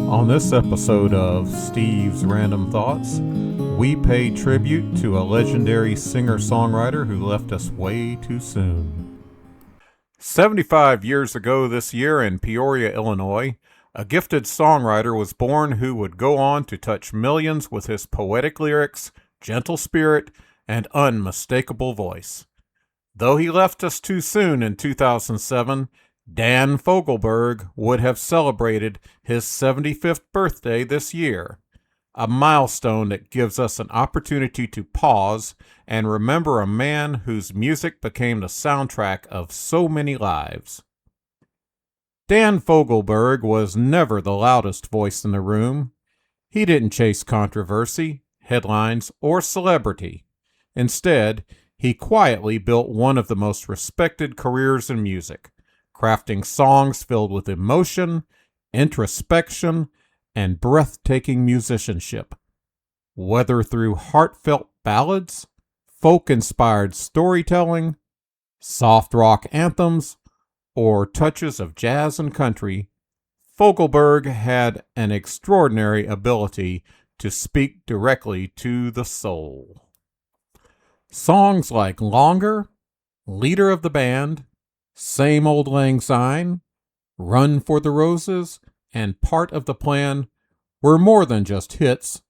On this episode of Steve's Random Thoughts, we pay tribute to a legendary singer-songwriter who left us way too soon. 75 years ago this year in Peoria, Illinois, a gifted songwriter was born who would go on to touch millions with his poetic lyrics, gentle spirit, and unmistakable voice. Though he left us too soon in 2007, Dan Fogelberg would have celebrated his 75th birthday this year, a milestone that gives us an opportunity to pause and remember a man whose music became the soundtrack of so many lives. Dan Fogelberg was never the loudest voice in the room. He didn't chase controversy, headlines, or celebrity. Instead, he quietly built one of the most respected careers in music, crafting songs filled with emotion, introspection, and breathtaking musicianship. Whether through heartfelt ballads, folk-inspired storytelling, soft rock anthems, or touches of jazz and country, Fogelberg had an extraordinary ability to speak directly to the soul. Songs like Longer, Leader of the Band, Same Old Lang Syne, Run for the Roses, and Part of the Plan were more than just hits.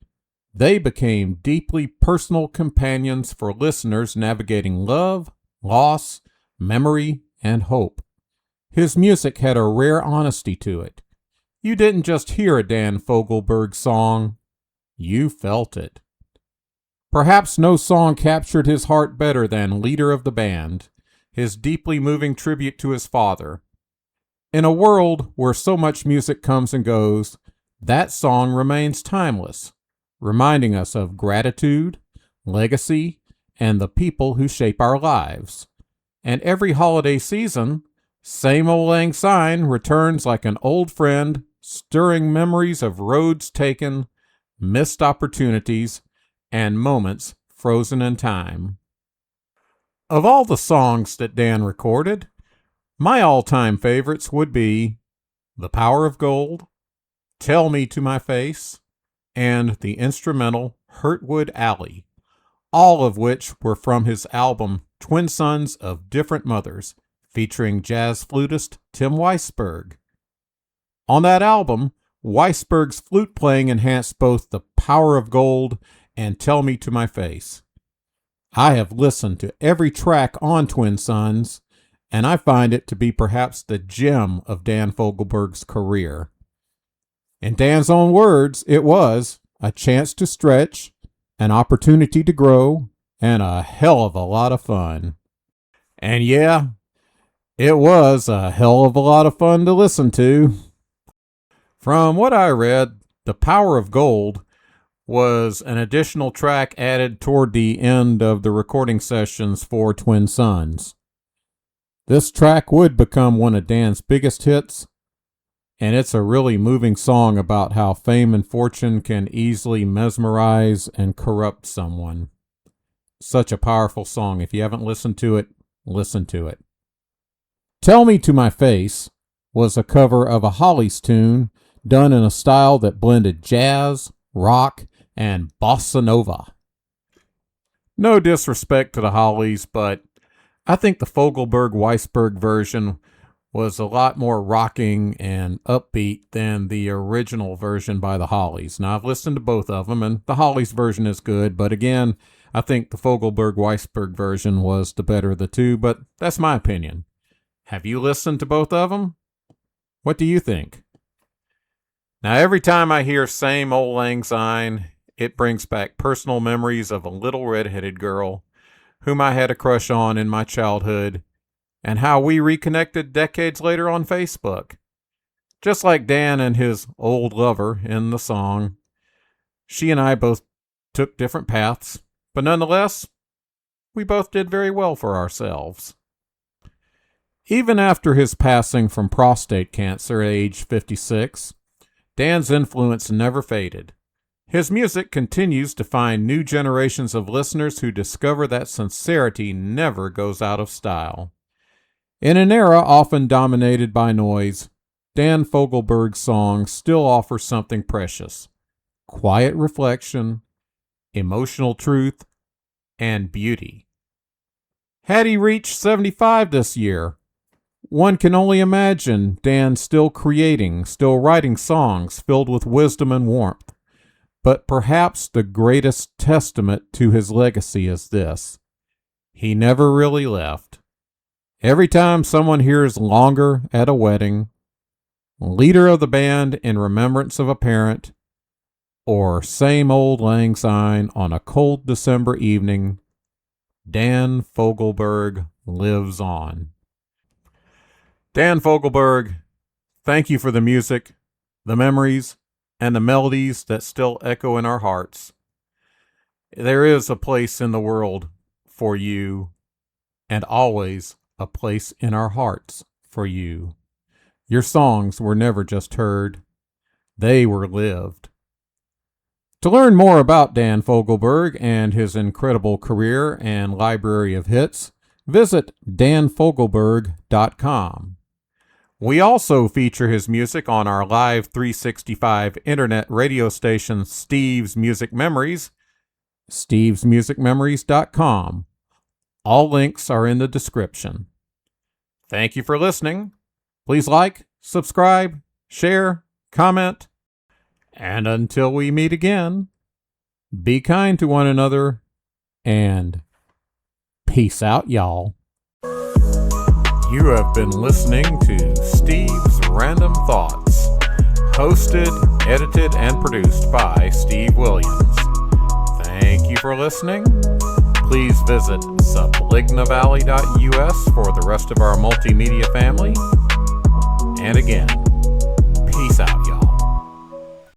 They became deeply personal companions for listeners navigating love, loss, memory, and hope. His music had a rare honesty to it. You didn't just hear a Dan Fogelberg song, you felt it. Perhaps no song captured his heart better than Leader of the Band, his deeply moving tribute to his father. In a world where so much music comes and goes, that song remains timeless, reminding us of gratitude, legacy, and the people who shape our lives. And every holiday season, Same Old Lang Syne returns like an old friend, stirring memories of roads taken, missed opportunities, and moments frozen in time. Of all the songs that Dan recorded, my all-time favorites would be The Power of Gold, Tell Me to My Face, and the instrumental Hurtwood Alley, all of which were from his album Twin Sons of Different Mothers, featuring jazz flutist Tim Weisberg. On that album, Weisberg's flute playing enhanced both The Power of Gold and Tell Me to My Face. I have listened to every track on Twin Sons, and I find it to be perhaps the gem of Dan Fogelberg's career. In Dan's own words, it was a chance to stretch, an opportunity to grow, and a hell of a lot of fun. And yeah, it was a hell of a lot of fun to listen to. From what I read, The Power of Gold was an additional track added toward the end of the recording sessions for Twin Sons. This track would become one of Dan's biggest hits, and it's a really moving song about how fame and fortune can easily mesmerize and corrupt someone. Such a powerful song. If you haven't listened to it, listen to it. Tell Me to My Face was a cover of a Hollies tune done in a style that blended jazz, rock, and bossa nova. No disrespect to the Hollies, but I think the Fogelberg-Weisberg version was a lot more rocking and upbeat than the original version by the Hollies. Now, I've listened to both of them, and the Hollies version is good, but again, I think the Fogelberg-Weisberg version was the better of the two, but that's my opinion. Have you listened to both of them? What do you think? Now, every time I hear Same Old Lang Syne, it brings back personal memories of a little red-headed girl whom I had a crush on in my childhood, and how we reconnected decades later on Facebook. Just like Dan and his old lover in the song, she and I both took different paths, but nonetheless, we both did very well for ourselves. Even after his passing from prostate cancer at age 56, Dan's influence never faded. His music continues to find new generations of listeners who discover that sincerity never goes out of style. In an era often dominated by noise, Dan Fogelberg's songs still offer something precious: quiet reflection, emotional truth, and beauty. Had he reached 75 this year, one can only imagine Dan still creating, still writing songs filled with wisdom and warmth. But perhaps the greatest testament to his legacy is this: he never really left. Every time someone hears Longer at a Wedding, Leader of the Band in Remembrance of a Parent, or Same Old Lang Syne on a Cold December Evening, Dan Fogelberg lives on. Dan Fogelberg, thank you for the music, the memories, and the melodies that still echo in our hearts. There is a place in the world for you, and always a place in our hearts for you. Your songs were never just heard, they were lived. To learn more about Dan Fogelberg and his incredible career and library of hits, visit danfogelberg.com. We also feature his music on our Live 365 internet radio station, Steve's Music Memories, stevesmusicmemories.com. All links are in the description. Thank you for listening. Please like, subscribe, share, comment, and until we meet again, be kind to one another, and peace out, y'all. You have been listening to Steve's Random Thoughts, hosted, edited, and produced by Steve Williams. Thank you for listening. Please visit sublignavalley.us for the rest of our multimedia family. And again,